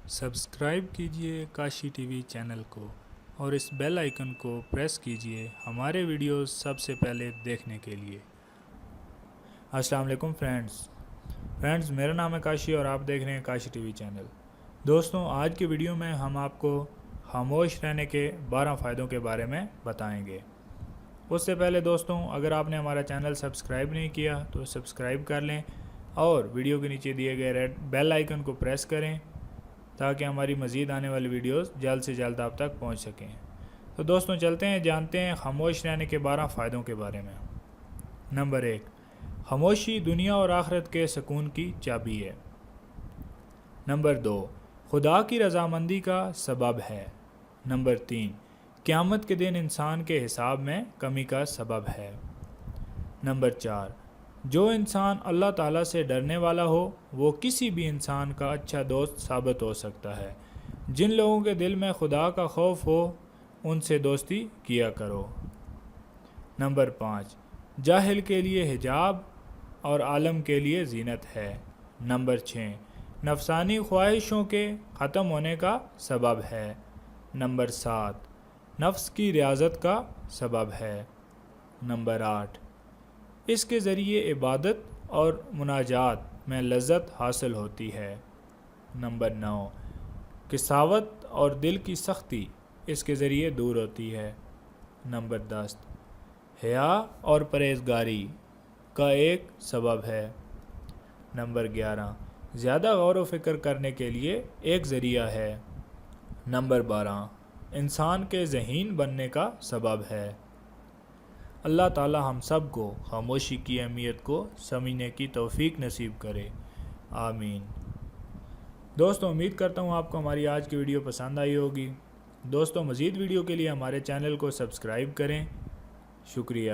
Subscribe کیجئے Kashi T V channel کو اور اس بیل آئیکن کو پریس کیجئے ہمارے ویڈیوز سب سے پہلے دیکھنے کے لیے۔ السلام علیکم فرینڈز میرا نام ہے کاشی اور آپ دیکھ رہے ہیں کاشی ٹی وی چینل۔ دوستوں، آج کی ویڈیو میں ہم آپ کو خاموش رہنے کے 12 فائدوں کے بارے میں بتائیں گے۔ اس سے پہلے دوستوں، اگر آپ نے ہمارا چینل سبسکرائب نہیں کیا تو سبسکرائب کر لیں اور ویڈیو کے نیچے دیے گئے ریڈ بیل آئیکن کو پریس کریں تاکہ ہماری مزید آنے والی ویڈیوز جلد سے جلد آپ تک پہنچ سکیں۔ تو دوستوں چلتے ہیں، جانتے ہیں خاموش رہنے کے 12 فائدوں کے بارے میں۔ نمبر 1، خاموشی دنیا اور آخرت کے سکون کی چابی ہے۔ نمبر 2، خدا کی رضامندی کا سبب ہے۔ نمبر 3، قیامت کے دن انسان کے حساب میں کمی کا سبب ہے۔ نمبر 4، جو انسان اللہ تعالیٰ سے ڈرنے والا ہو وہ کسی بھی انسان کا اچھا دوست ثابت ہو سکتا ہے۔ جن لوگوں کے دل میں خدا کا خوف ہو ان سے دوستی کیا کرو۔ نمبر 5، جاہل کے لیے حجاب اور عالم کے لیے زینت ہے۔ نمبر 6، نفسانی خواہشوں کے ختم ہونے کا سبب ہے۔ نمبر 7، نفس کی ریاضت کا سبب ہے۔ نمبر 8، اس کے ذریعے عبادت اور مناجات میں لذت حاصل ہوتی ہے۔ نمبر 9، قساوت اور دل کی سختی اس کے ذریعے دور ہوتی ہے۔ نمبر 10، حیا اور پرہیزگاری کا ایک سبب ہے۔ نمبر 11، زیادہ غور و فکر کرنے کے لیے ایک ذریعہ ہے۔ نمبر 12، انسان کے ذہین بننے کا سبب ہے۔ اللہ تعالی ہم سب کو خاموشی کی اہمیت کو سمجھنے کی توفیق نصیب کرے، آمین۔ دوستوں، امید کرتا ہوں آپ کو ہماری آج کی ویڈیو پسند آئی ہوگی۔ دوستوں، مزید ویڈیو کے لیے ہمارے چینل کو سبسکرائب کریں۔ شکریہ۔